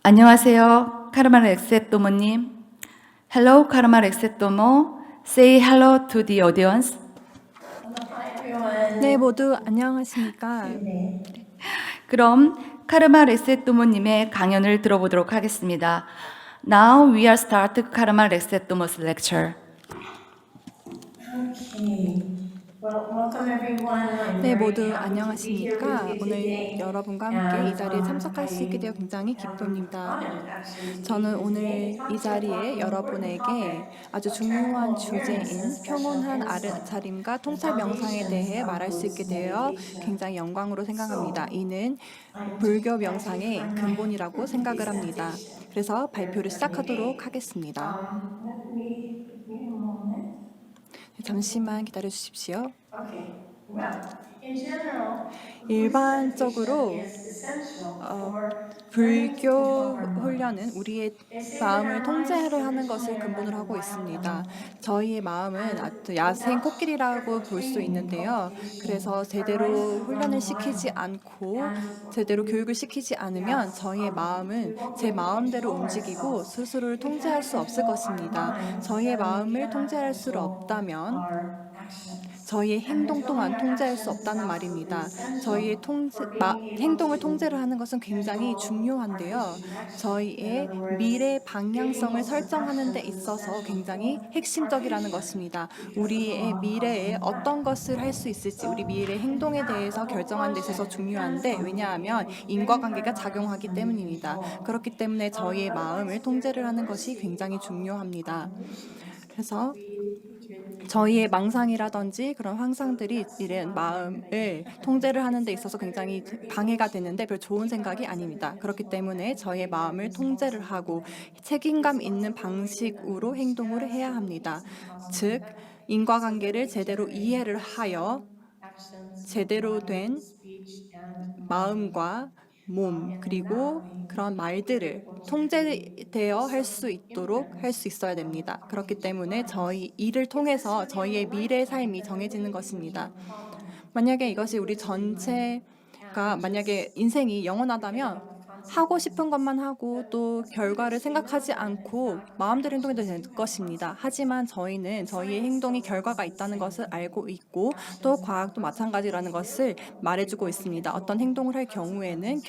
안녕하세요. 카르마 엑세토모님. Hello, 카르마 엑세토모. Say hello to the audience. 네, 모두 안녕하십니까? 그럼 카르마 엑세토모님의 강연을 들어보도록 하겠습니다. Now we are start 카르마 엑세토모's lecture. 네, 모두 안녕하십니까? 오늘 여러분과 함께 이 자리에 참석할 수 있게 되어 굉장히 기쁩니다. 저는 오늘 이 자리에 여러분에게 아주 중요한 주제인 평온한 알아차림과 통찰 명상에 대해 말할 수 있게 되어 굉장히 영광으로 생각합니다. 이는 불교 명상의 근본이라고 생각을 합니다. 그래서 발표를 시작하도록 하겠습니다. 잠시만 기다려 주십시오. 일반적으로 불교 훈련은 우리의 마음을 통제를 하는 것을 근본으로 하고 있습니다. 저희의 마음은 아주 야생 코끼리라고 볼 수 있는데요. 그래서 제대로 훈련을 시키지 않고 제대로 교육을 시키지 않으면 저희의 마음은 제 마음대로 움직이고 스스로를 통제할 수 없을 것입니다. 저희의 마음을 통제할 수 없다면 저희의 행동 또한 통제할 수 없다는 말입니다. 저희의 행동을 통제를 하는 것은 굉장히 중요한데요. 저희의 미래 방향성을 설정하는 데 있어서 굉장히 핵심적이라는 것입니다. 우리의 미래에 어떤 것을 할 수 있을지, 우리 미래의 행동에 대해서 결정하는 데 있어서 중요한데, 왜냐하면 인과관계가 작용하기 때문입니다. 그렇기 때문에 저희의 마음을 통제를 하는 것이 굉장히 중요합니다. 그래서 저희의 망상이라든지 그런 환상들이 이런 마음을 통제를 하는 데 있어서 굉장히 방해가 되는데 별 좋은 생각이 아닙니다. 그렇기 때문에 저희의 마음을 통제를 하고 책임감 있는 방식으로 행동을 해야 합니다. 즉, 인과관계를 제대로 이해를 하여 제대로 된 마음과 몸 그리고 그런 말들을 통제되어 할 수 있도록 할 수 있어야 됩니다. 그렇기 때문에 저희 이를 통해서 저희의 미래의 삶이 정해지는 것입니다. 만약에 이것이 우리 전체가 만약에 인생이 영원하다면 하고 싶은 것만 하고 또 결과를 생각하지 않고 마음대로 행동해도 될 것입니다. 하지만 저희는 저희의 행동이 결과가 있다는 것을 알고 있고 또 과학도 마찬가지라는 것을 말해주고 있습니다. 어떤 행동을 할 경우에는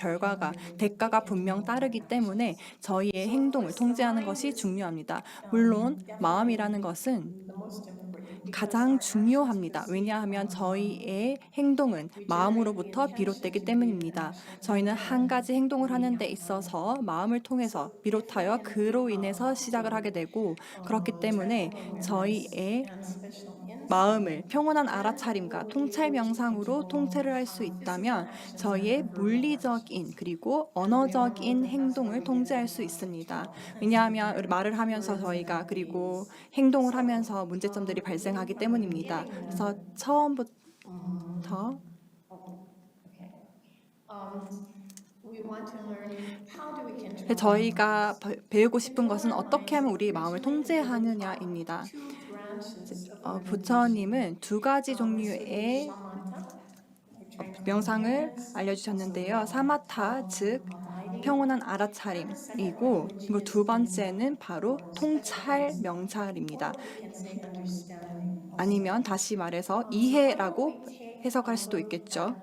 대가가 분명 따르기 때문에 저희의 행동을 통제하는 것이 중요합니다. 물론 마음이라는 것은 가장 중요합니다. 왜냐하면 저희의 행동은 마음으로부터 비롯되기 때문입니다. 저희는 한 가지 행동을 하는 데 있어서 마음을 통해서 비롯하여 그로 인해서 시작을 하게 되고 그렇기 때문에 저희의 마음을 평온한 알아차림과 통찰 명상으로 통제를 할 수 있다면 저희의 물리적인 그리고 언어적인 행동을 통제할 수 있습니다. 왜냐하면 말을 하면서 저희가 그리고 행동을 하면서 문제점들이 발생하기 때문입니다. 그래서 처음부터 저희가 배우고 싶은 것은 어떻게 하면 우리의 마음을 통제하느냐입니다. 부처님은 두 가지 종류의 명상을 알려주셨는데요. 사마타, 즉 평온한 알아차림이고 그리고 두 번째는 바로 통찰 명찰입니다. 아니면 다시 말해서 이해라고 해석할 수도 있겠죠.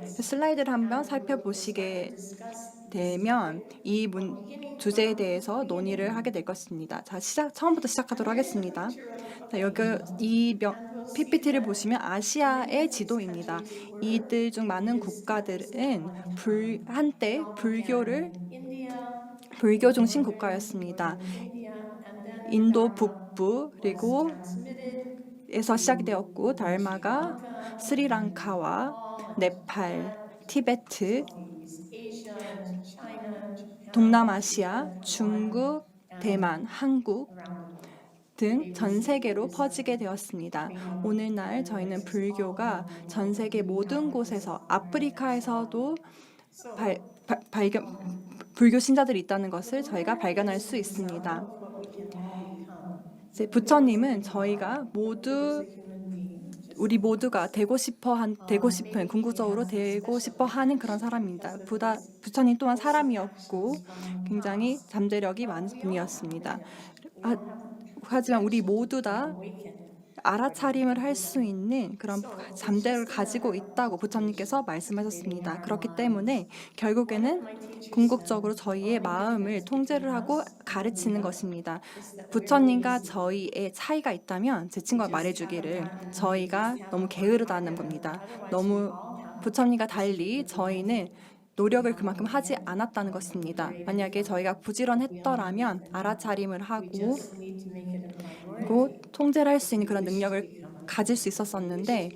슬라이드를 한번 살펴보시게 되면 이 주제에 대해서 논의를 하게 될 것입니다. 자, 처음부터 시작하도록 하겠습니다. 자, 여기 이 PPT를 보시면 아시아의 지도입니다. 이들 중 많은 국가들은 한때 불교 중심 국가였습니다. 인도 북부 그리고 에서 시작이 되었고 달마가 스리랑카와 네팔, 티베트, 동남아시아, 중국, 대만, 한국 등 전 세계로 퍼지게 되었습니다. 오늘날 저희는 불교가 전 세계 모든 곳에서 아프리카에서도 불교 신자들이 있다는 것을 저희가 발견할 수 있습니다. 부처님은 저희가 모두 우리 모두가 되고 싶은 궁극적으로 되고 싶어 하는 그런 사람입니다. 부처님 또한 사람이었고 굉장히 잠재력이 많은 분이었습니다. 하지만 우리 모두 다 알아차림을 할 수 있는 그런 잠재력을 가지고 있다고 부처님께서 말씀하셨습니다. 그렇기 때문에 결국에는 궁극적으로 저희의 마음을 통제를 하고 가르치는 것입니다. 부처님과 저희의 차이가 있다면 제 친구가 말해주기를 저희가 너무 게으르다는 겁니다. 너무 부처님과 달리 저희는 노력을 그만큼 하지 않았다는 것입니다. 만약에 저희가 부지런했더라면 알아차림을 하고 그리고 통제를 할 수 있는 그런 능력을 가질 수 있었었는데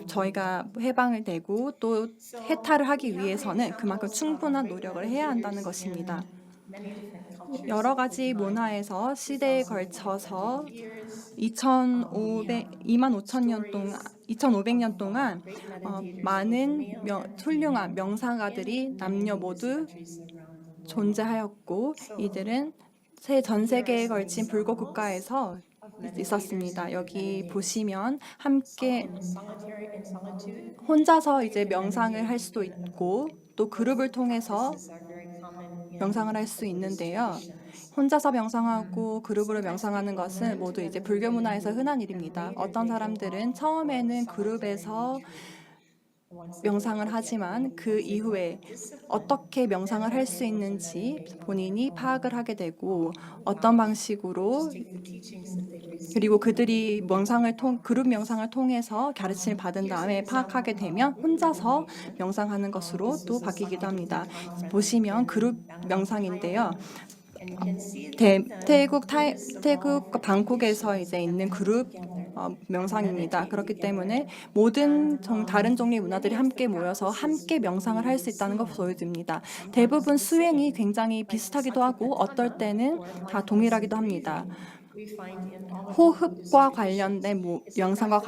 저희가 해방을 되고 또 해탈을 하기 위해서는 그만큼 충분한 노력을 해야 한다는 것입니다. 여러 가지 문화에서 시대에 걸쳐서 2500년 동안 많은 훌륭한 명상가들이 남녀 모두 존재하였고 이들은 전 세계에 걸친 불교 국가에서 있었습니다. 여기 보시면 함께 혼자서 이제 명상을 할 수도 있고 또 그룹을 통해서 명상을 할 수 있는데요. 혼자서 명상하고 그룹으로 명상하는 것은 모두 이제 불교 문화에서 흔한 일입니다. 어떤 사람들은 처음에는 그룹에서 명상을 하지만 그 이후에 어떻게 명상을 할 수 있는지 본인이 파악을 하게 되고 어떤 방식으로 그리고 그들이 그룹 명상을 통해서 가르침을 받은 다음에 파악하게 되면 혼자서 명상하는 것으로 또 바뀌기도 합니다. 보시면 그룹 명상인데요. 태국 방콕에서 이제 있는 그룹 명상입니다. 그렇기 때문에 모든 다른 종류의 문화들이 함께 모여서 함께 명상을 할 수 있다는 걸 보여줍니다. 대부분 수행이 굉장히 비슷하기도 하고 어떨 때는 다 동일하기도 합니다. 호흡과 관련된 명상과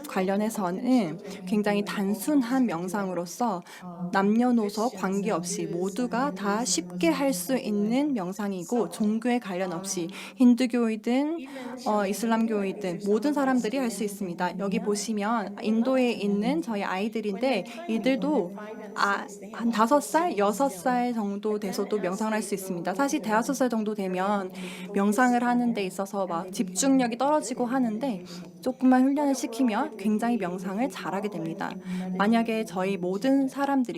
관련해서는 굉장히 단순한 명상으로서 남녀노소 관계없이 모두가 다 쉽게 할 수 있는 명상이고 종교에 관련 없이 힌두교이든 이슬람교이든 모든 사람들이 할 수 있습니다. 여기 보시면 인도에 있는 저희 아이들인데 이들도 한 5살, 6살 정도 돼서도 명상을 할 수 있습니다. 사실 대여섯 살 정도 되면 명상을 하는 데 있어서 막 집중력이 떨어지고 하는데 조금만 훈련을 시키면 굉장히 명상을 잘하게 됩니다. 만약에 저희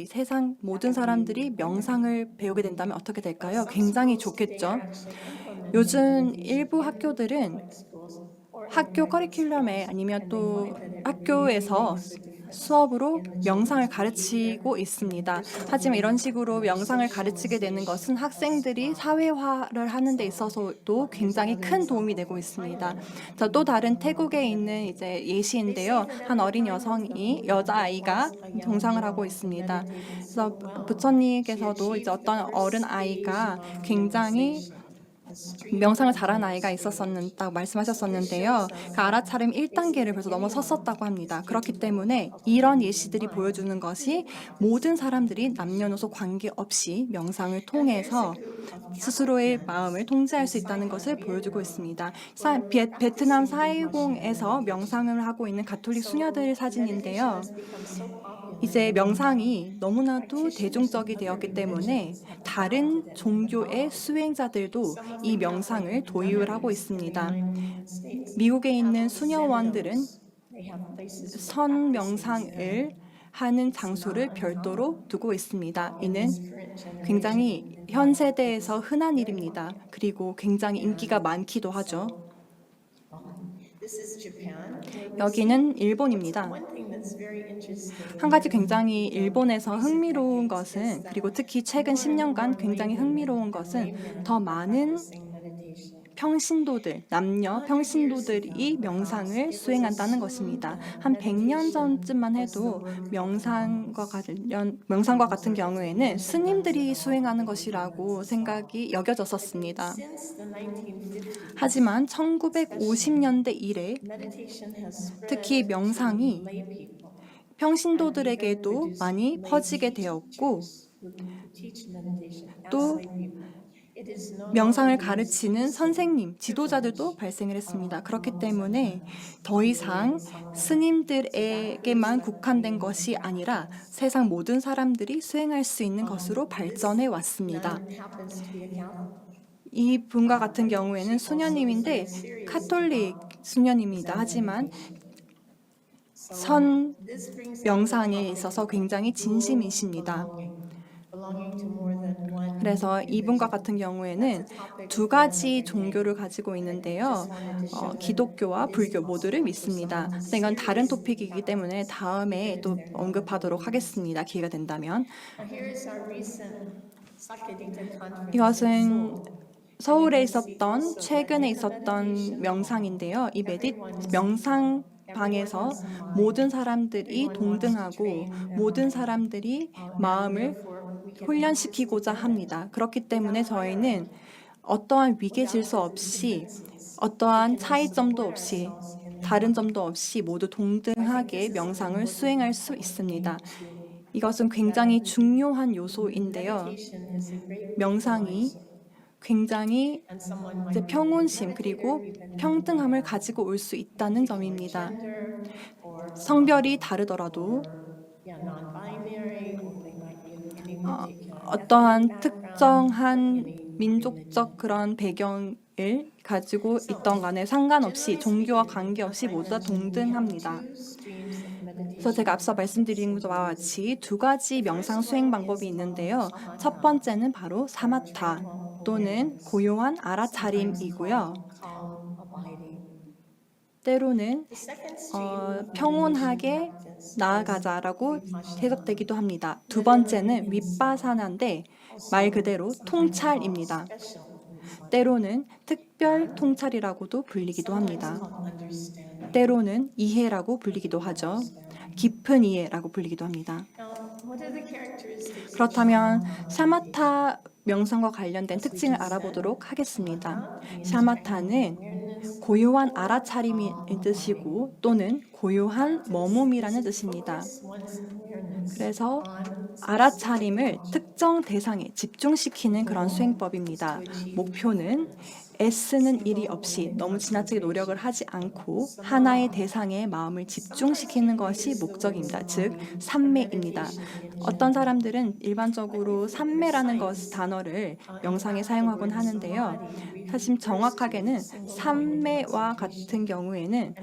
세상 모든 사람들이 명상을 배우게 된다면 어떻게 될까요? 굉장히 좋겠죠. 요즘 일부 학교들은 학교 커리큘럼에 아니면 또 학교에서 수업으로 명상을 가르치고 있습니다. 하지만 이런 식으로 명상을 가르치게 되는 것은 학생들이 사회화를 하는 데 있어서도 굉장히 큰 도움이 되고 있습니다. 또 다른 태국에 있는 이제 예시인데요. 한 어린 여자아이가 동상을 하고 있습니다. 그래서 부처님께서도 이제 어떤 어른 아이가 굉장히 명상을 잘하는 아이가 있었다고 말씀하셨었는데요. 그 알아차림 1단계를 벌써 넘어섰었다고 합니다. 그렇기 때문에 이런 예시들이 보여주는 것이 모든 사람들이 남녀노소 관계없이 명상을 통해서 스스로의 마음을 통제할 수 있다는 것을 보여주고 있습니다. 베트남 사이공에서 명상을 하고 있는 가톨릭 수녀들 사진인데요. 이제 명상이 너무나도 대중적이 되었기 때문에 다른 종교의 수행자들도 이 명상을 도입을 하고 있습니다. 미국에 있는 수녀원들은 선 명상을 하는 장소를 별도로 두고 있습니다. 이는 굉장히 현 세대에서 흔한 일입니다. 그리고 굉장히 인기가 많기도 하죠. 여기는 일본입니다. 한 가지 굉장히 일본에서 흥미로운 것은 그리고 특히 최근 10년간 굉장히 흥미로운 것은 더 많은 남녀 평신도들이 명상을 수행한다는 것입니다. 한 100년 전쯤만 해도 명상과 같은 경우에는 스님들이 수행하는 것이라고 생각이 여겨졌었습니다. 하지만 1950년대 이래 특히 명상이 평신도들에게도 많이 퍼지게 되었고 또 명상을 가르치는 선생님, 지도자들도 발생을 했습니다. 그렇기 때문에 더 이상 스님들에게만 국한된 것이 아니라 세상 모든 사람들이 수행할 수 있는 것으로 발전해 왔습니다. 이 분과 같은 경우에는 수녀님인데 카톨릭 수녀님입니다. 하지만 선 명상에 있어서 굉장히 진심이십니다. 그래서 이분과 같은 경우에는 두 가지 종교를 가지고 있는데요. 기독교와 불교 모두를 믿습니다. 근데 이건 다른 토픽이기 때문에 다음에 또 언급하도록 하겠습니다. 기회가 된다면. 이것은 서울에 있었던 최근에 있었던 명상인데요. 이 명상 방에서 모든 사람들이 동등하고 모든 사람들이 마음을 훈련시키고자 합니다. 그렇기 때문에 저희는 어떠한 위계 질서 없이 어떠한 차이점도 없이 다른 점도 없이 모두 동등하게 명상을 수행할 수 있습니다. 이것은 굉장히 중요한 요소인데요. 명상이 굉장히 평온심 그리고 평등함을 가지고 올 수 있다는 점입니다. 성별이 다르더라도 어떠한 특정한 민족적 그런 배경을 가지고 있던 간에 상관없이 종교와 관계없이 모두 다 동등합니다. 그래서 제가 앞서 말씀드린 것과 같이 두 가지 명상 수행 방법이 있는데요. 첫 번째는 바로 사마타 또는 고요한 알아차림이고요. 때로는 평온하게 나아가자라고 해석되기도 합니다. 두 번째는 윗바사나인데 말 그대로 통찰입니다. 때로는 특별 통찰이라고도 불리기도 합니다. 때로는 이해라고 불리기도 하죠. 깊은 이해라고 불리기도 합니다. 그렇다면 사마타 명상과 관련된 특징을 알아보도록 하겠습니다. 사마타는 고요한 알아차림의 뜻이고 또는 고요한 머뭄이라는 뜻입니다. 그래서 알아차림을 특정 대상에 집중시키는 그런 수행법입니다. 목표는 애쓰는 일이 없이 너무 지나치게 노력을 하지 않고 하나의 대상에 마음을 집중시키는 것이 목적입니다. 즉 삼매입니다. 어떤 사람들은 일반적으로 삼매라는 단어를 명상에 사용하곤 하는데요. 사실 정확하게는 삼매와 같은 경우에는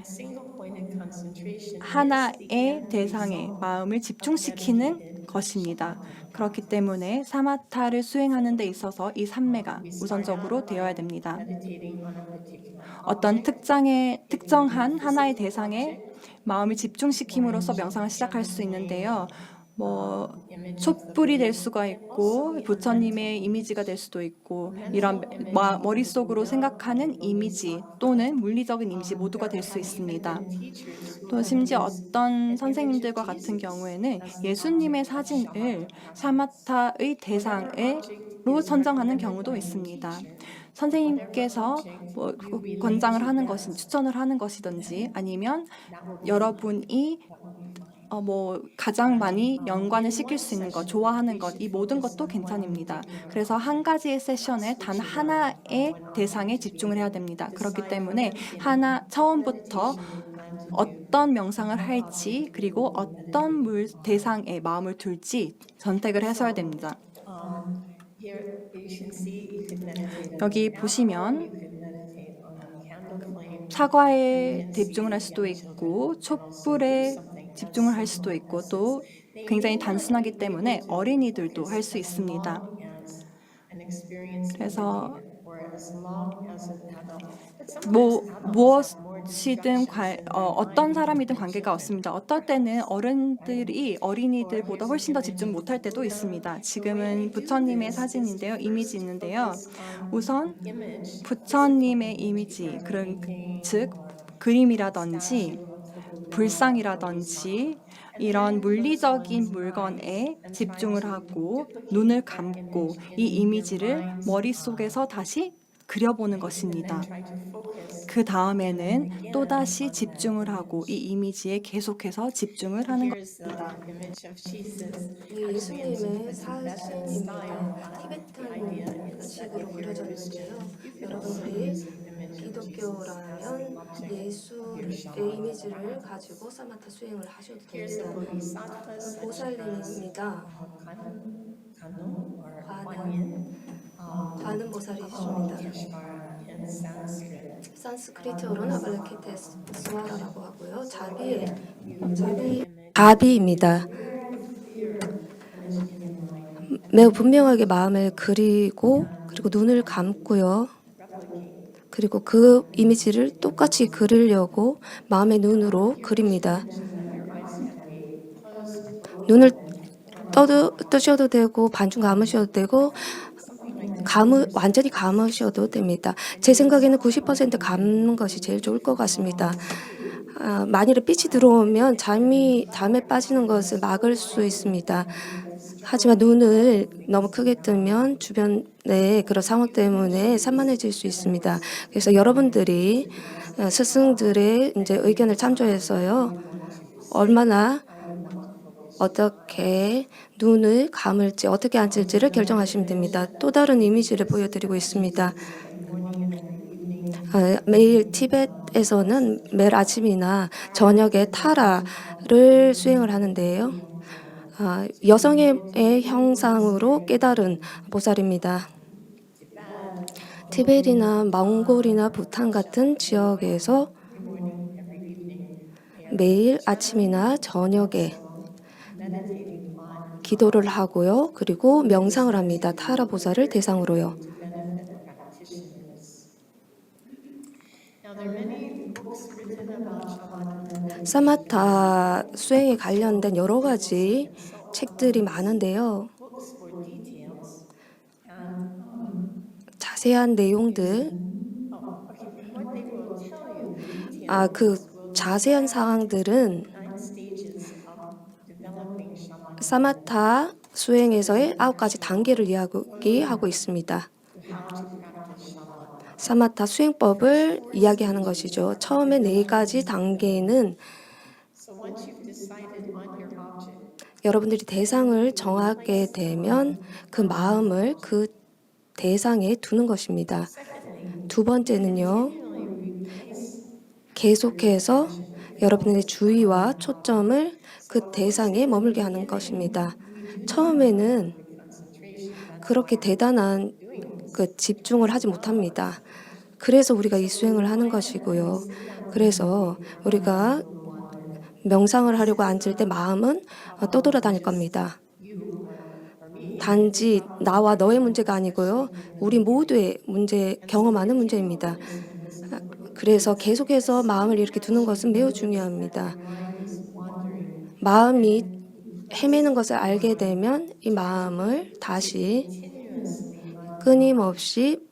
하나의 대상에 마음을 집중시키는 것입니다. 그렇기 때문에 사마타를 수행하는 데 있어서 이 삼매가 우선적으로 되어야 됩니다. 어떤 특정한 하나의 대상에 마음을 집중시킴으로써 명상을 시작할 수 있는데요. 촛불이 될 수가 있고 부처님의 이미지가 될 수도 있고 이런 머릿속으로 생각하는 이미지 또는 물리적인 이미지 모두가 될 수 있습니다. 또 심지어 어떤 선생님들과 같은 경우에는 예수님의 사진을 사마타의 대상으로 선정하는 경우도 있습니다. 선생님께서 권장을 하는 것이 추천을 하는 것이든지 아니면 여러분이 가장 많이 연관을 시킬 수 있는 것, 좋아하는 것, 이 모든 것도 괜찮습니다. 그래서 한 가지의 세션에 단 하나의 대상에 집중을 해야 됩니다. 그렇기 때문에 처음부터 어떤 명상을 할지 그리고 어떤 대상에 마음을 둘지 선택을 하셔야 됩니다. 여기 보시면 사과에 집중을 할 수도 있고 촛불에 집중을 할 수도 있고 또 굉장히 단순하기 때문에 어린이들도 할 수 있습니다. 그래서 무엇이든 어떤 사람이든 관계가 없습니다. 어떨 때는 어른들이 어린이들보다 훨씬 더 집중 못할 때도 있습니다. 지금은 부처님의 사진인데요. 이미지 있는데요. 우선 부처님의 이미지, 즉 그림이라든지 불상이라든지 이런 물리적인 물건에 집중을 하고 눈을 감고 이 이미지를 머릿속에서 다시 그려보는 것입니다. 그 다음에는 또다시 집중을 하고 이 이미지에 계속해서 집중을 하는 것입니다. 예수님의 사진입니다. 티베탄 색으로 그려져 있는데요. 여러분들이 기독교라면 예수의 이미지를 가지고 사마타 수행을 하셔도 됩니다. 보살님입니다. 관음 보살이십니다. 산스크리트어로는 아발라키테스와라라고 하고요. 자비입니다. 매우 분명하게 마음을 그리고 눈을 감고요. 그리고 그 이미지를 똑같이 그리려고 마음의 눈으로 그립니다. 눈을 뜨셔도 되고 반쯤 감으셔도 되고 완전히 감으셔도 됩니다. 제 생각에는 90% 감는 것이 제일 좋을 것 같습니다. 만일에 빛이 들어오면 잠에 빠지는 것을 막을 수 있습니다. 하지만 눈을 너무 크게 뜨면 주변의 그런 상황 때문에 산만해질 수 있습니다. 그래서 여러분들이 스승들의 이제 의견을 참조해서요. 얼마나 어떻게 눈을 감을지 어떻게 앉을지를 결정하시면 됩니다. 또 다른 이미지를 보여드리고 있습니다. 매일 티벳에서는 매일 아침이나 저녁에 타라를 수행을 하는데요. 여성의 형상으로 깨달은 보살입니다. 티베트나 몽골이나 부탄 같은 지역에서 매일 아침이나 저녁에 기도를 하고요. 그리고 명상을 합니다. 타라 보살을 대상으로요. 사마타 수행에 관련된 여러 가지 책들이 많은데요. 자세한 내용들, 그 자세한 사항들은 사마타 수행에서의 9가지 단계를 이야기하고 있습니다. 사마타 수행법을 이야기하는 것이죠. 처음에 4가지 단계는 여러분들이 대상을 정하게 되면 그 마음을 그 대상에 두는 것입니다. 두 번째는요. 계속해서 여러분의 주의와 초점을 그 대상에 머물게 하는 것입니다. 처음에는 그렇게 대단한 집중을 하지 못합니다. 그래서 우리가 이 수행을 하는 것이고요. 그래서 우리가 명상을 하려고 앉을 때 마음은 떠돌아다닐 겁니다. 단지 나와 너의 문제가 아니고요. 우리 모두의 경험하는 문제입니다. 그래서 계속해서 마음을 이렇게 두는 것은 매우 중요합니다. 마음이 헤매는 것을 알게 되면 이 마음을 다시 끊임없이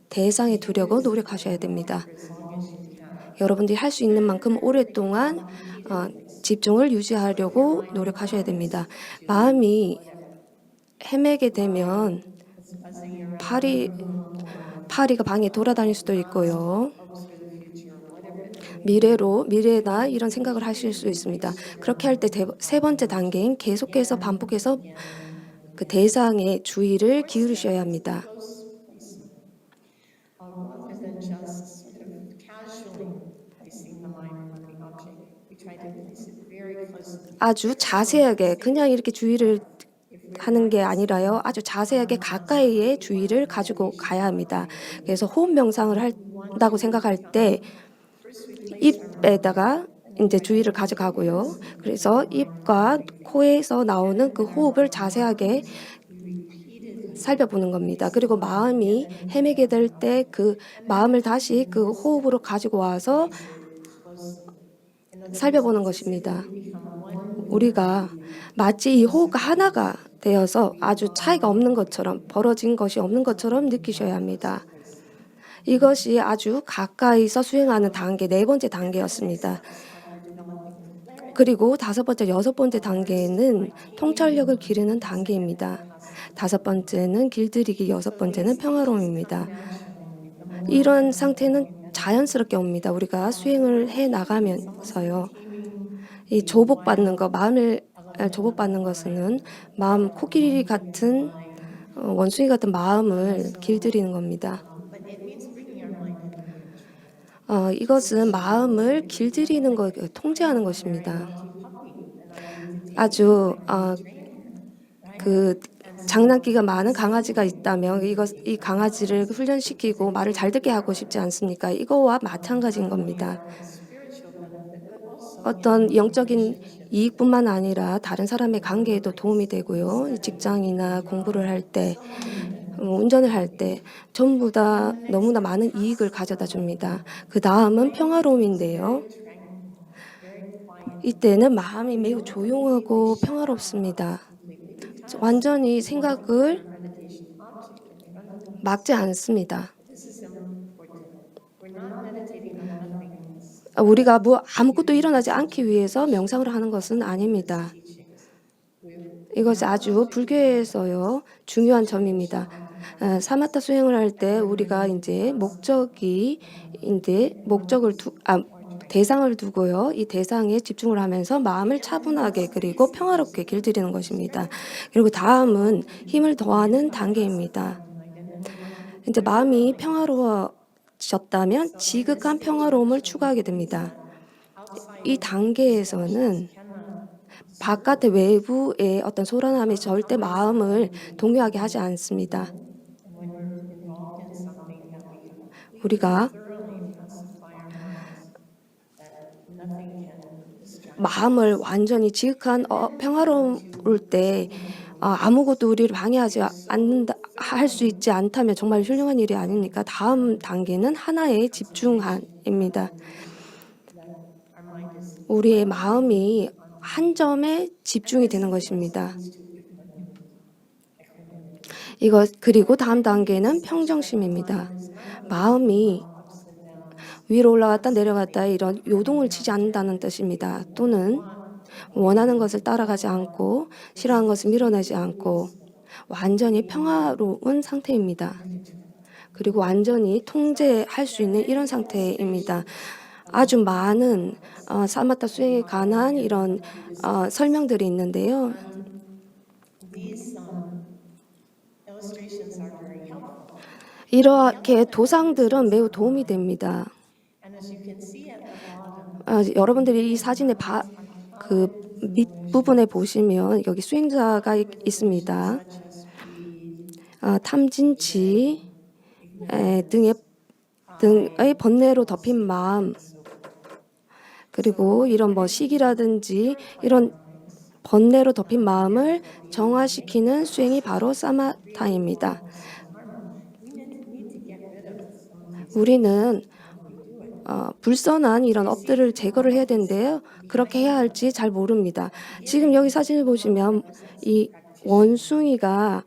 대상에 두려고 노력하셔야 됩니다. 여러분들이 할 수 있는 만큼 오랫동안 집중을 유지하려고 노력하셔야 됩니다. 마음이 헤매게 되면 파리가 방에 돌아다닐 수도 있고요. 미래나 이런 생각을 하실 수 있습니다. 그렇게 할 때 3번째 단계인 계속해서 반복해서 그 대상의 주의를 기울이셔야 합니다. 아주 자세하게 그냥 이렇게 주의를 하는 게 아니라요. 아주 자세하게 가까이에 주의를 가지고 가야 합니다. 그래서 호흡 명상을 한다고 생각할 때 입에다가 이제 주의를 가져가고요. 그래서 입과 코에서 나오는 그 호흡을 자세하게 살펴보는 겁니다. 그리고 마음이 헤매게 될 때 그 마음을 다시 그 호흡으로 가지고 와서 살펴보는 것입니다. 우리가 마치 이 호흡과 하나가 되어서 아주 차이가 없는 것처럼 벌어진 것이 없는 것처럼 느끼셔야 합니다. 이것이 아주 가까이서 수행하는 단계, 4번째 단계였습니다. 그리고 5번째, 6번째 단계는 통찰력을 기르는 단계입니다. 5번째는 길들이기, 6번째는 평화로움입니다. 이런 상태는 자연스럽게 옵니다. 우리가 수행을 해 나가면서요. 이 조복받는 것, 마음을 조복받는 것은 마음 코끼리 같은 원숭이 같은 마음을 길들이는 겁니다. 이것은 마음을 길들이는 것, 통제하는 것입니다. 아주 그 장난기가 많은 강아지가 있다면 이 강아지를 훈련시키고 말을 잘 듣게 하고 싶지 않습니까? 이거와 마찬가지인 겁니다. 어떤 영적인 이익뿐만 아니라 다른 사람의 관계에도 도움이 되고요. 직장이나 공부를 할 때, 운전을 할 때 전부 다 너무나 많은 이익을 가져다 줍니다. 그 다음은 평화로움인데요. 이때는 마음이 매우 조용하고 평화롭습니다. 완전히 생각을 막지 않습니다. 우리가 아무것도 일어나지 않기 위해서 명상을 하는 것은 아닙니다. 이것이 아주 불교에서요 중요한 점입니다. 사마타 수행을 할 때 우리가 이제 대상을 두고요. 이 대상에 집중을 하면서 마음을 차분하게 그리고 평화롭게 길들이는 것입니다. 그리고 다음은 힘을 더하는 단계입니다. 이제 마음이 평화로워졌다면 지극한 평화로움을 추구하게 됩니다. 이 단계에서는 바깥의 외부의 어떤 소란함이 절대 마음을 동요하게 하지 않습니다. 우리가 마음을 완전히 지극한 평화로울 때 아무것도 우리를 방해하지 않는다 할 수 있지 않다면 정말 훌륭한 일이 아닙니까? 다음 단계는 하나에 집중입니다. 우리의 마음이 한 점에 집중이 되는 것입니다. 그리고 다음 단계는 평정심입니다. 마음이 위로 올라갔다 내려갔다 이런 요동을 치지 않는다는 뜻입니다. 또는 원하는 것을 따라가지 않고 싫어하는 것을 밀어내지 않고 완전히 평화로운 상태입니다. 그리고 완전히 통제할 수 있는 이런 상태입니다. 아주 많은 사마타 수행에 관한 이런 설명들이 있는데요. 이렇게 도상들은 매우 도움이 됩니다. 여러분들이 이 사진의 그 밑부분에 보시면 여기 수행자가 있습니다. 탐진치 등의 번뇌로 덮인 마음 그리고 이런 시기라든지 이런 번뇌로 덮인 마음을 정화시키는 수행이 바로 사마타입니다. 우리는 불선한 이런 업들을 제거를 해야 되는데요. 그렇게 해야 할지 잘 모릅니다. 지금 여기 사진을 보시면 이 원숭이가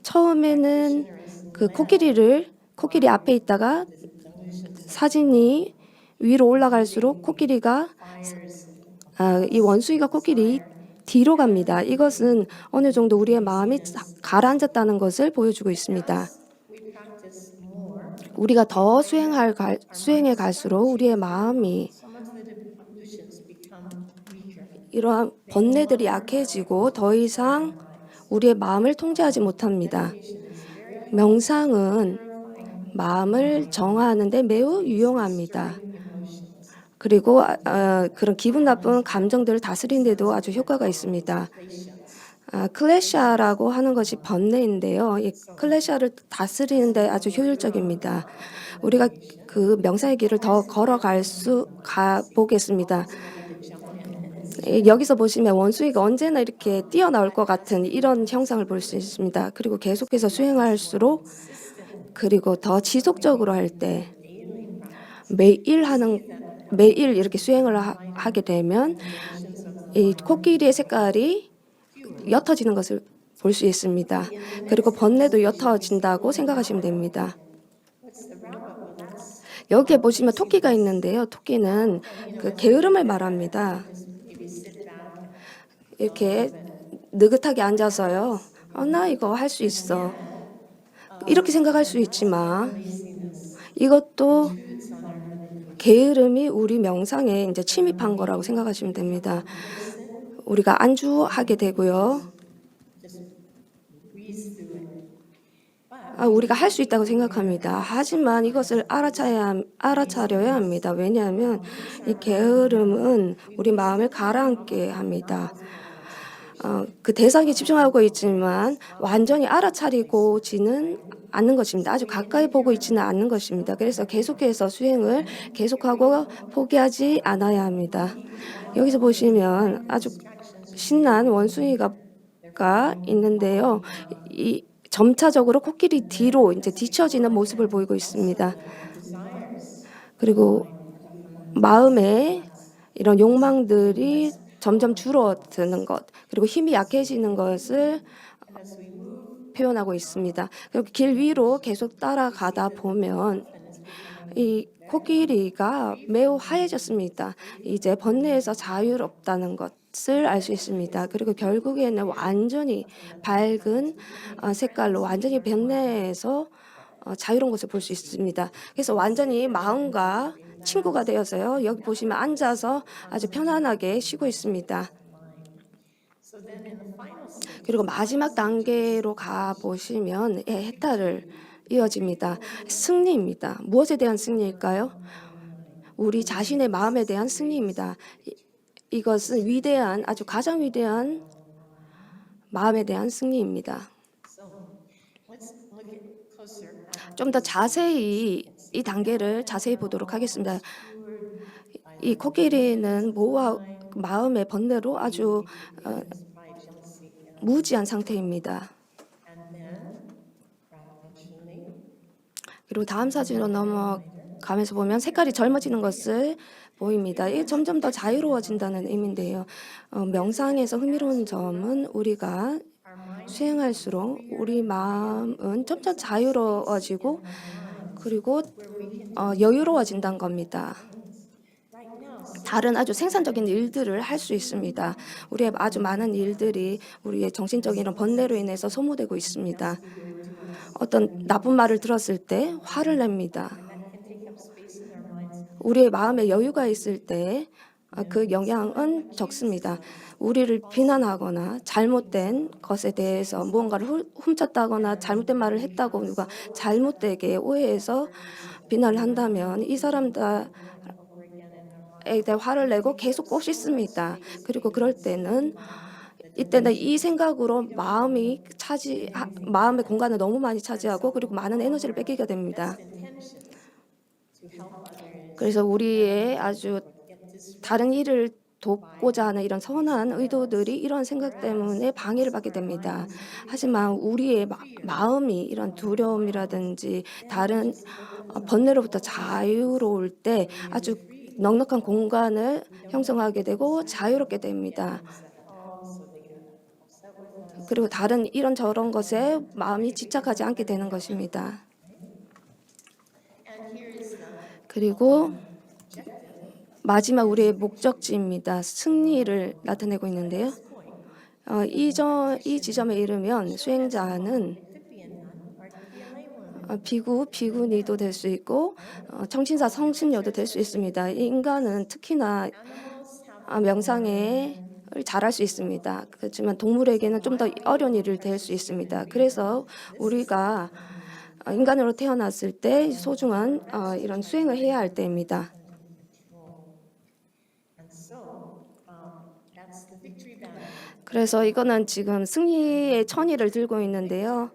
처음에는 그 코끼리 앞에 있다가 사진이 위로 올라갈수록 이 원숭이가 코끼리 뒤로 갑니다. 이것은 어느 정도 우리의 마음이 가라앉았다는 것을 보여주고 있습니다. 우리가 더 수행해 갈수록 우리의 마음이 이러한 번뇌들이 약해지고 더 이상 우리의 마음을 통제하지 못합니다. 명상은 마음을 정화하는 데 매우 유용합니다. 그리고 그런 기분 나쁜 감정들을 다스리는 데도 아주 효과가 있습니다. 클레샤라고 하는 것이 번뇌인데요. 이 클레샤를 다스리는 데 아주 효율적입니다. 우리가 그 명상의 길을 더 가보겠습니다. 여기서 보시면 원숭이가 언제나 이렇게 뛰어나올 것 같은 이런 형상을 볼 수 있습니다. 그리고 계속해서 수행할수록 그리고 더 지속적으로 할 때 매일 이렇게 수행을 하게 되면 이 코끼리의 색깔이 옅어지는 것을 볼 수 있습니다. 그리고 번뇌도 옅어진다고 생각하시면 됩니다. 여기에 보시면 토끼가 있는데요. 토끼는 그 게으름을 말합니다. 이렇게 느긋하게 앉아서요. 나 이거 할 수 있어. 이렇게 생각할 수 있지만 이것도 게으름이 우리 명상에 이제 침입한 거라고 생각하시면 됩니다. 우리가 안주하게 되고요. 우리가 할 수 있다고 생각합니다. 하지만 이것을 알아차려야 합니다. 왜냐하면 이 게으름은 우리 마음을 가라앉게 합니다. 그 대상에 집중하고 있지만 완전히 알아차리고지는 않는 것입니다. 아주 가까이 보고 있지는 않는 것입니다. 그래서 계속해서 수행을 계속하고 포기하지 않아야 합니다. 여기서 보시면 아주 신난 원숭이가 있는데요. 이 점차적으로 코끼리 뒤로 이제 뒤처지는 모습을 보이고 있습니다. 그리고 마음에 이런 욕망들이 점점 줄어드는 것, 그리고 힘이 약해지는 것을 표현하고 있습니다. 그리고 길 위로 계속 따라가다 보면 이 코끼리가 매우 하얘졌습니다. 이제 번뇌에서 자유롭다는 것을 알 수 있습니다. 그리고 결국에는 완전히 밝은 색깔로 완전히 번뇌에서 자유로운 것을 볼 수 있습니다. 그래서 완전히 마음과 친구가 되어서요. 여기 보시면 앉아서 아주 편안하게 쉬고 있습니다. 그리고 마지막 단계로 가 보시면 해탈을 이어집니다. 승리입니다. 무엇에 대한 승리일까요? 우리 자신의 마음에 대한 승리입니다. 이것은 위대한, 아주 가장 위대한 마음에 대한 승리입니다. 좀 더 자세히 이 단계를 자세히 보도록 하겠습니다. 이 코끼리는 마음의 번뇌로 아주 무지한 상태입니다. 그리고 다음 사진으로 넘어가면서 보면 색깔이 젊어지는 것을 보입니다. 이게 점점 더 자유로워진다는 의미인데요. 명상에서 흥미로운 점은 우리가 수행할수록 우리 마음은 점점 자유로워지고 그리고 여유로워진다는 겁니다. 다른 아주 생산적인 일들을 할 수 있습니다. 우리의 아주 많은 일들이 우리의 정신적인 이런 번뇌로 인해서 소모되고 있습니다. 어떤 나쁜 말을 들었을 때 화를 냅니다. 우리의 마음에 여유가 있을 때 그 영향은 적습니다. 우리를 비난하거나 잘못된 것에 대해서 무언가를 훔쳤다거나 잘못된 말을 했다고 누가 잘못되게 오해해서 비난을 한다면 이 사람들에 대해 화를 내고 계속 꼽씹습니다. 그리고 그럴 때는 이때는 이 생각으로 마음의 공간을 너무 많이 차지하고 그리고 많은 에너지를 뺏기게 됩니다. 그래서 우리의 아주 다른 일을 돕고자 하는 이런 선한 의도들이 이런 생각 때문에 방해를 받게 됩니다. 하지만 우리의 마음이 이런 두려움이라든지 다른 번뇌로부터 자유로울 때 아주 넉넉한 공간을 형성하게 되고 자유롭게 됩니다. 그리고 다른 이런저런 것에 마음이 집착하지 않게 되는 것입니다. 그리고 마지막 우리의 목적지입니다. 승리를 나타내고 있는데요. 이 지점에 이르면 수행자는 비구니도 될 수 있고 청신사 성신녀도 될 수 있습니다. 인간은 특히나 명상에 잘할 수 있습니다. 그렇지만 동물에게는 좀 더 어려운 일이 될 수 있습니다. 그래서 우리가 인간으로 태어났을 때 소중한 이런 수행을 해야 할 때입니다. 그래서 이거는 지금 승리의 천의를 들고 있는데요.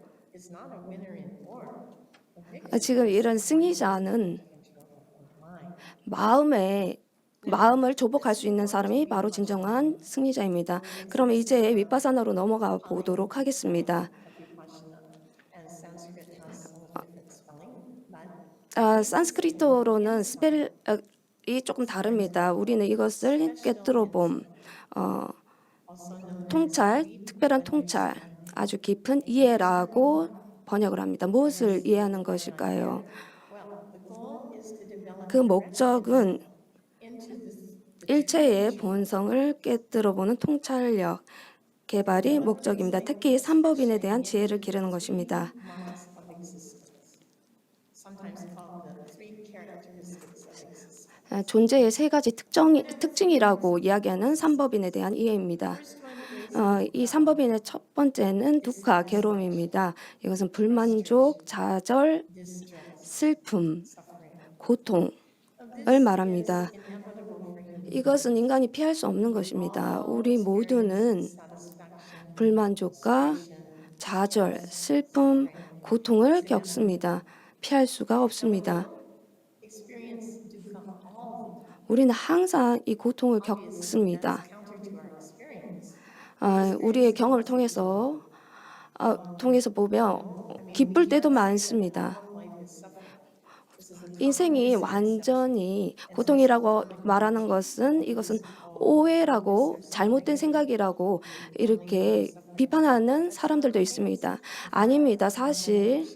지금 이런 승리자는 마음을 조복할 수 있는 사람이 바로 진정한 승리자입니다. 그럼 이제 윗바사나로 넘어가 보도록 하겠습니다. 산스크리트어로는 스펠이 조금 다릅니다. 우리는 이것을 꿰뚫어봄, 특별한 통찰, 아주 깊은 이해라고 번역을 합니다. 무엇을 이해하는 것일까요? 그 목적은 일체의 본성을 꿰뚫어보는 통찰력 개발이 목적입니다. 특히 삼법인에 대한 지혜를 기르는 것입니다. 존재의 세 가지 특징이라고 이야기하는 삼법인에 대한 이해입니다. 이 3법인의 첫 번째는 두카, 괴로움입니다. 이것은 불만족, 좌절, 슬픔, 고통을 말합니다. 이것은 인간이 피할 수 없는 것입니다. 우리 모두는 불만족과 좌절, 슬픔, 고통을 겪습니다. 피할 수가 없습니다. 우리는 항상 이 고통을 겪습니다. 우리의 경험을 통해서 보면 기쁠 때도 많습니다. 인생이 완전히 고통이라고 말하는 것은 이것은 오해라고 잘못된 생각이라고 이렇게 비판하는 사람들도 있습니다. 아닙니다. 사실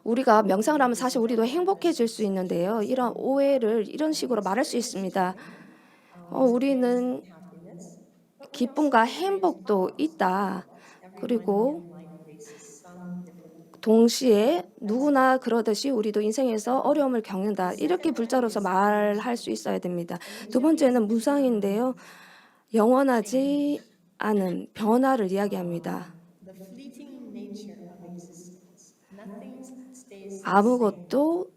우리가 명상을 하면 사실 우리도 행복해질 수 있는데요. 이런 오해를 이런 식으로 말할 수 있습니다. 우리는 기쁨과 행복도 있다. 그리고 동시에 누구나 그러듯이 우리도 인생에서 어려움을 겪는다. 이렇게 불자로서 말할 수 있어야 됩니다. 두 번째는 무상인데요. 영원하지 않은 변화를 이야기합니다. 아무것도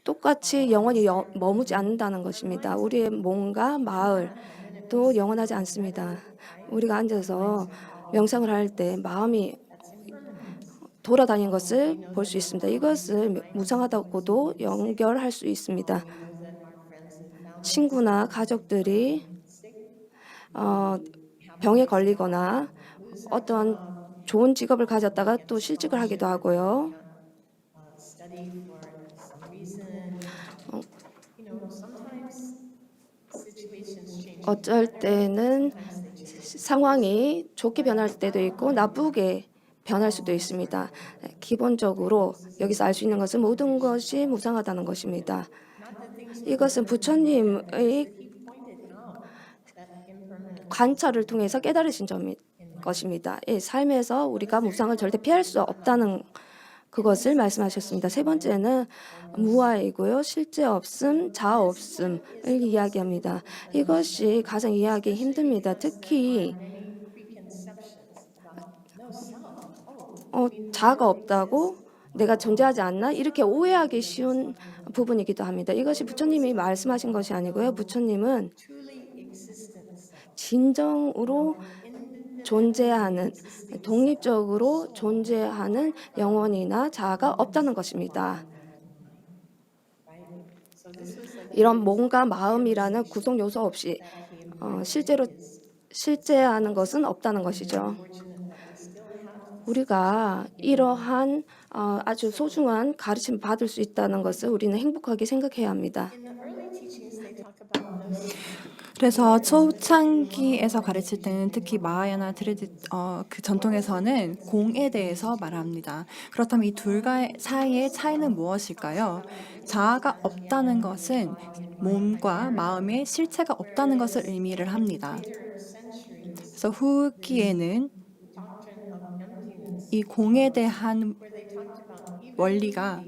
똑같이 영원히 머무지 않는다는 것입니다. 우리의 몸과 마을도 영원하지 않습니다. 우리가 앉아서 명상을 할 때 마음이 돌아다니는 것을 볼 수 있습니다. 이것을 무상하다고도 연결할 수 있습니다. 친구나 가족들이 병에 걸리거나 어떤 좋은 직업을 가졌다가 또 실직을 하기도 하고요. 어쩔 때는 상황이 좋게 변할 때도 있고 나쁘게 변할 수도 있습니다. 기본적으로 여기서 알 수 있는 것은 모든 것이 무상하다는 것입니다. 이것은 부처님의 관찰을 통해서 깨달으신 것입니다. 삶에서 우리가 무상을 절대 피할 수 없다는 그것을 말씀하셨습니다. 세 번째는 무아이고요. 실제 없음, 자아 없음을 이야기합니다. 이것이 가장 이해하기 힘듭니다. 특히 자아가 없다고 내가 존재하지 않나? 이렇게 오해하기 쉬운 부분이기도 합니다. 이것이 부처님이 말씀하신 것이 아니고요. 부처님은 진정으로 존재하는, 독립적으로 존재하는 영혼이나 자아가 없다는 것입니다. 이런 몸과 마음이라는 구성 요소 없이 실제로 실제하는 것은 없다는 것이죠. 우리가 이러한 아주 소중한 가르침을 받을 수 있다는 것을 우리는 행복하게 생각해야 합니다. 그래서 초창기에서 가르칠 때는 특히 마하야나 그 전통에서는 공에 대해서 말합니다. 그렇다면 이 둘 사이의 차이는 무엇일까요? 자아가 없다는 것은 몸과 마음의 실체가 없다는 것을 의미를 합니다. 그래서 후기에는 이 공에 대한 원리가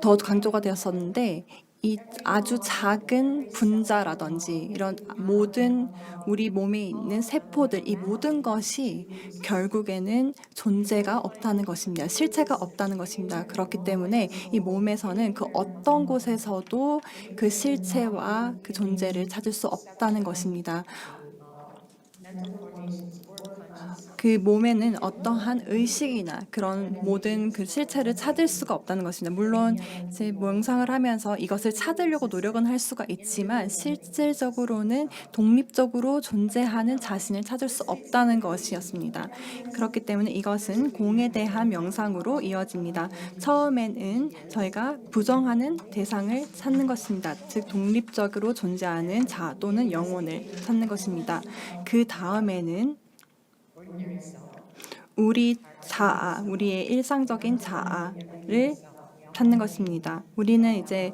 더 강조가 되었었는데 이 아주 작은 분자라든지 이런 모든 우리 몸에 있는 세포들 이 모든 것이 결국에는 존재가 없다는 것입니다. 실체가 없다는 것입니다. 그렇기 때문에 이 몸에서는 그 어떤 곳에서도 그 실체와 그 존재를 찾을 수 없다는 것입니다. 그 몸에는 어떠한 의식이나 그런 모든 그 실체를 찾을 수가 없다는 것입니다. 물론 이제 명상을 하면서 이것을 찾으려고 노력은 할 수가 있지만 실질적으로는 독립적으로 존재하는 자신을 찾을 수 없다는 것이었습니다. 그렇기 때문에 이것은 공에 대한 명상으로 이어집니다. 처음에는 저희가 부정하는 대상을 찾는 것입니다. 즉 독립적으로 존재하는 자아 또는 영혼을 찾는 것입니다. 그 다음에는 우리 자아, 우리의 일상적인 자아를 찾는 것입니다. 우리는 이제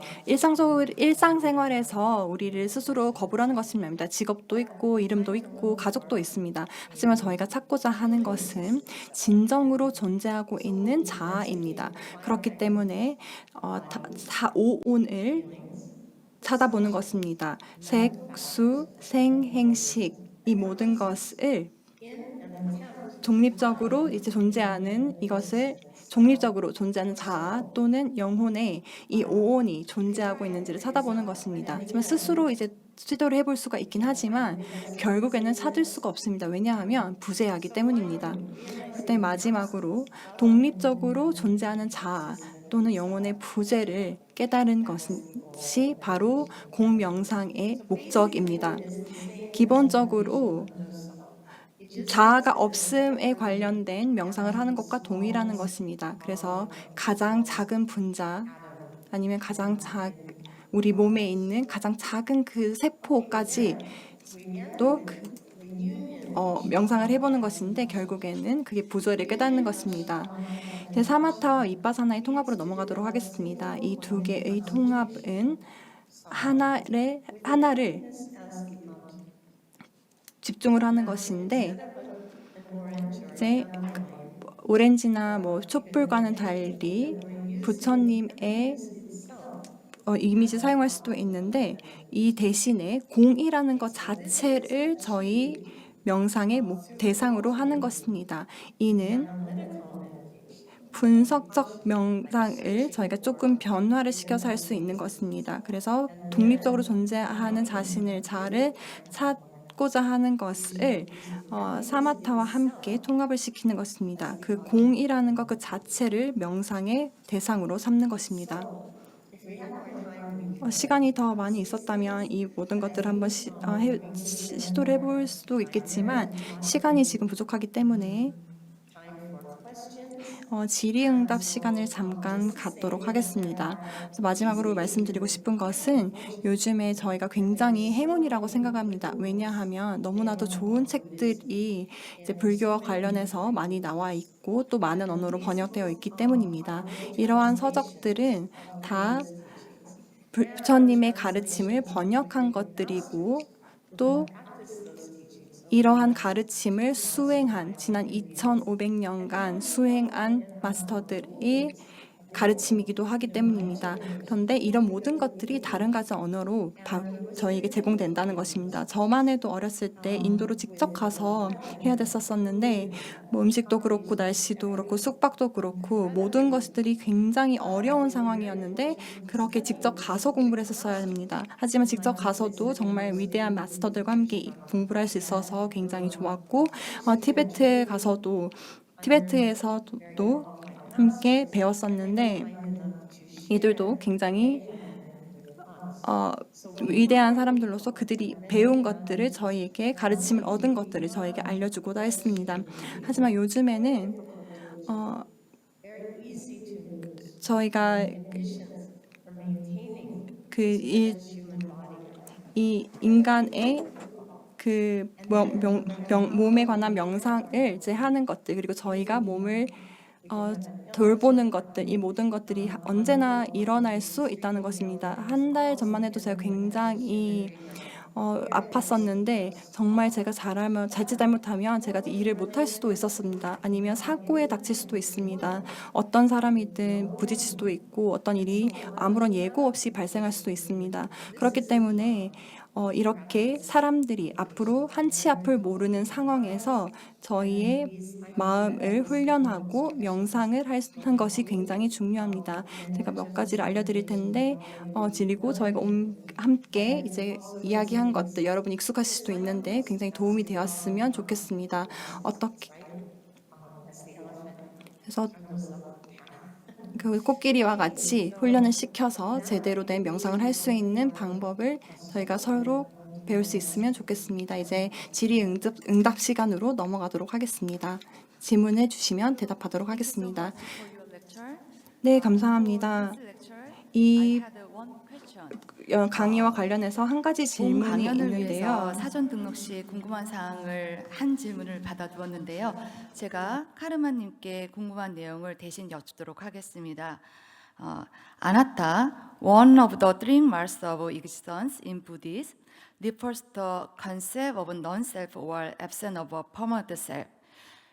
일상생활에서 우리를 스스로 거부하는 것이 아닙니다. 직업도 있고 이름도 있고 가족도 있습니다. 하지만 저희가 찾고자 하는 것은 진정으로 존재하고 있는 자아입니다. 그렇기 때문에 오온을 찾아보는 것입니다. 색, 수, 생, 행식 이 모든 것을 독립적으로 이제 존재하는 이것을 독립적으로 존재하는 자아 또는 영혼의 이 오온이 존재하고 있는지를 찾아보는 것입니다. 하지만 스스로 이제 시도를 해볼 수가 있긴 하지만 결국에는 찾을 수가 없습니다. 왜냐하면 부재하기 때문입니다. 그때 마지막으로 독립적으로 존재하는 자아 또는 영혼의 부재를 깨달은 것이 바로 공명상의 목적입니다. 기본적으로 자아가 없음에 관련된 명상을 하는 것과 동일하는 것입니다. 그래서 가장 작은 분자 아니면 우리 몸에 있는 가장 작은 그 세포까지 또 명상을 해보는 것인데 결국에는 그게 부조리를 깨닫는 것입니다. 이제 사마타와 위파사나의 통합으로 넘어가도록 하겠습니다. 이 두 개의 통합은 하나를 집중을 하는 것인데 이제 오렌지나 뭐 촛불과는 달리 부처님의 이미지 사용할 수도 있는데 이 대신에 공이라는 것 자체를 저희 명상의 대상으로 하는 것입니다. 이는 분석적 명상을 저희가 조금 변화를 시켜서 할 수 있는 것입니다. 그래서 독립적으로 존재하는 자신을 자아를 찾고자 하는 것을 사마타와 함께 통합을 시키는 것입니다. 그 공이라는 것 그 자체를 명상의 대상으로 삼는 것입니다. 시간이 더 많이 있었다면 이 모든 것들을 한번 시도를 해볼 수도 있겠지만 시간이 지금 부족하기 때문에 질의응답 시간을 잠깐 갖도록 하겠습니다. 그래서 마지막으로 말씀드리고 싶은 것은 요즘에 저희가 굉장히 행운이라고 생각합니다. 왜냐하면 너무나도 좋은 책들이 이제 불교와 관련해서 많이 나와 있고 또 많은 언어로 번역되어 있기 때문입니다. 이러한 서적들은 다 부처님의 가르침을 번역한 것들이고 또 이러한 가르침을 수행한 지난 2500년간 수행한 마스터들이 가르침이기도 하기 때문입니다. 그런데 이런 모든 것들이 다른 가지 언어로 저희에게 제공된다는 것입니다. 저만 해도 어렸을 때 인도로 직접 가서 해야 됐었는데 뭐 음식도 그렇고 날씨도 그렇고 숙박도 그렇고 모든 것들이 굉장히 어려운 상황이었는데 그렇게 직접 가서 공부를 했었어야 합니다. 하지만 직접 가서도 정말 위대한 마스터들과 함께 공부를 할 수 있어서 굉장히 좋았고 티베트에서도 함께 배웠었는데 이들도 굉장히 위대한 사람들로서 그들이 배운 것들을 저희에게 가르침을 얻은 것들을 저에게 알려주고자 했습니다. 하지만 요즘에는 저희가 이 인간의 그 몸에 관한 명상을 이제 하는 것들 그리고 저희가 몸을 돌보는 것들 이 모든 것들이 언제나 일어날 수 있다는 것입니다. 한 달 전만 해도 제가 굉장히 아팠었는데 정말 제가 자칫 잘못하면 제가 일을 못할 수도 있었습니다. 아니면 사고에 닥칠 수도 있습니다. 어떤 사람이든 부딪힐 수도 있고 어떤 일이 아무런 예고 없이 발생할 수도 있습니다. 그렇기 때문에 이렇게 사람들이 앞으로 한치 앞을 모르는 상황에서 저희의 마음을 훈련하고 명상을 하는 것이 굉장히 중요합니다. 제가 몇 가지를 알려드릴 텐데 그리고 저희가 함께 이제 이야기한 것들 여러분 익숙하실 수도 있는데 굉장히 도움이 되었으면 좋겠습니다. 그래서 그 코끼리와 같이 훈련을 시켜서 제대로 된 명상을 할 수 있는 방법을 저희가 서로 배울 수 있으면 좋겠습니다. 이제 질의응답 시간으로 넘어가도록 하겠습니다. 질문해 주시면 대답하도록 하겠습니다. 네, 감사합니다. 이 강의와 관련해서 한 가지 질문이 있는데요. 사전 등록 시 궁금한 사항을 한 질문을 받아두었는데요. 제가 카르마님께 궁금한 내용을 대신 여쭙도록 하겠습니다. 아나타, one of the three marks of existence in Buddhism, refers to the concept of non-self or absence of a permanent self.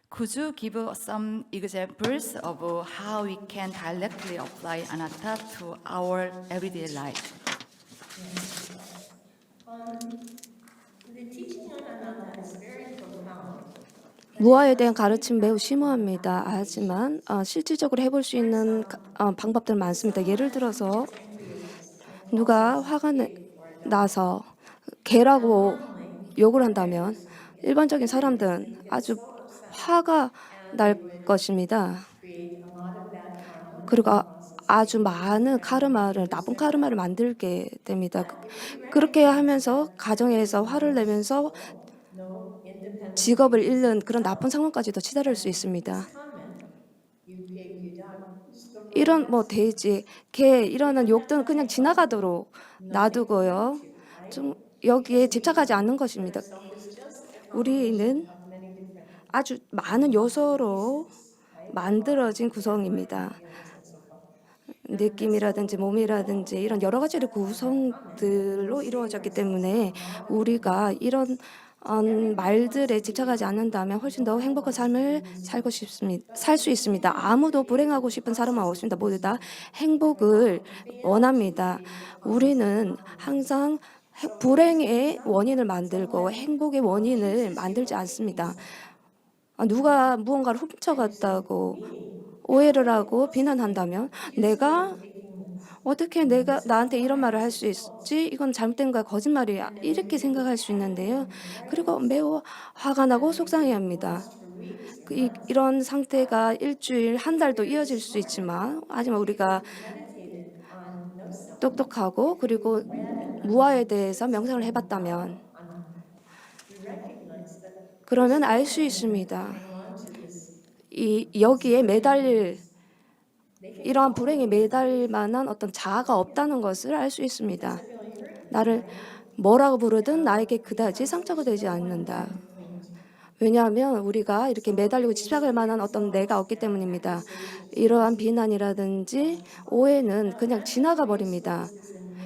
Could you give some examples of how we can directly apply anatta to our everyday life? 무아에 대한 가르침 매우 심오합니다. 하지만 실질적으로 해볼 수 있는 방법들 많습니다. 예를 들어서 누가 화가 나서 개라고 욕을 한다면 일반적인 사람들은 아주 화가 날 것입니다. 그리고 아주 많은 카르마를 나쁜 카르마를 만들게 됩니다. 그렇게 하면서 가정에서 화를 내면서 직업을 잃는 그런 나쁜 상황까지도 치달을 수 있습니다. 이런 뭐 돼지, 개 이러는 욕들은 그냥 지나가도록 놔두고요. 좀 여기에 집착하지 않는 것입니다. 우리는 아주 많은 요소로 만들어진 구성입니다. 느낌이라든지 몸이라든지 이런 여러 가지의 구성들로 이루어졌기 때문에 우리가 이런 말들에 집착하지 않는다면 훨씬 더 행복한 삶을 살 수 있습니다. 아무도 불행하고 싶은 사람은 없습니다. 모두 다 행복을 원합니다. 우리는 항상 불행의 원인을 만들고 행복의 원인을 만들지 않습니다. 누가 무언가를 훔쳐갔다고 오해를 하고 비난한다면 어떻게 내가 나한테 이런 말을 할 수 있지? 이건 잘못된 거야, 거짓말이야. 이렇게 생각할 수 있는데요. 그리고 매우 화가 나고 속상해합니다. 이런 상태가 일주일, 한 달도 이어질 수 있지만 하지만 우리가 똑똑하고 그리고 무아에 대해서 명상을 해봤다면 그러면 알 수 있습니다. 여기에 매달릴 이러한 불행에 매달릴 만한 어떤 자아가 없다는 것을 알 수 있습니다. 나를 뭐라고 부르든 나에게 그다지 상처가 되지 않는다. 왜냐하면 우리가 이렇게 매달리고 집착할 만한 어떤 내가 없기 때문입니다. 이러한 비난이라든지 오해는 그냥 지나가 버립니다.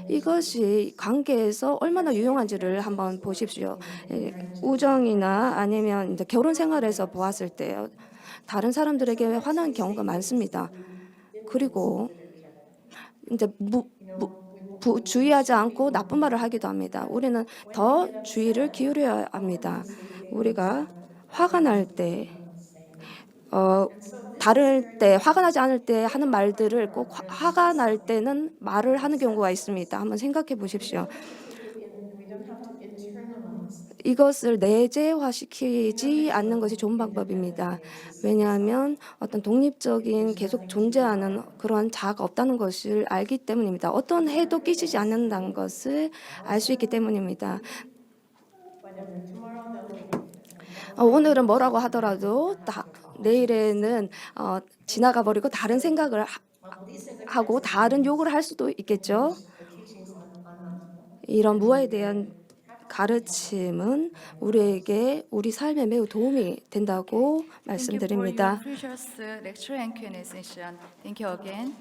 이것이 관계에서 얼마나 유용한지를 한번 보십시오. 우정이나 아니면 이제 결혼 생활에서 보았을 때 다른 사람들에게 화나는 경우가 많습니다. 그리고 이제 주의하지 않고 나쁜 말을 하기도 합니다. 우리는 더 주의를 기울여야 합니다. 우리가 화가 날 때, 다를 때, 화가 나지 않을 때 하는 말들을 꼭 화가 날 때는 말을 하는 경우가 있습니다. 한번 생각해 보십시오. 이것을 내재화시키지 않는 것이 좋은 방법입니다. 왜냐하면 어떤 독립적인 계속 존재하는 그러한 자아가 없다는 것을 알기 때문입니다. 어떤 해도 끼치지 않는다는 것을 알 수 있기 때문입니다. 오늘은 뭐라고 하더라도 내일에는 지나가 버리고 다른 생각을 하고 다른 욕을 할 수도 있겠죠. 이런 무아에 대한 가르침은 우리에게 우리 삶에 매우 도움이 된다고 말씀드립니다. Thank you for your precious lecture and Q&A session. Thank you again.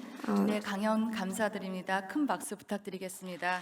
네, 강연 감사드립니다. 큰 박수 부탁드리겠습니다.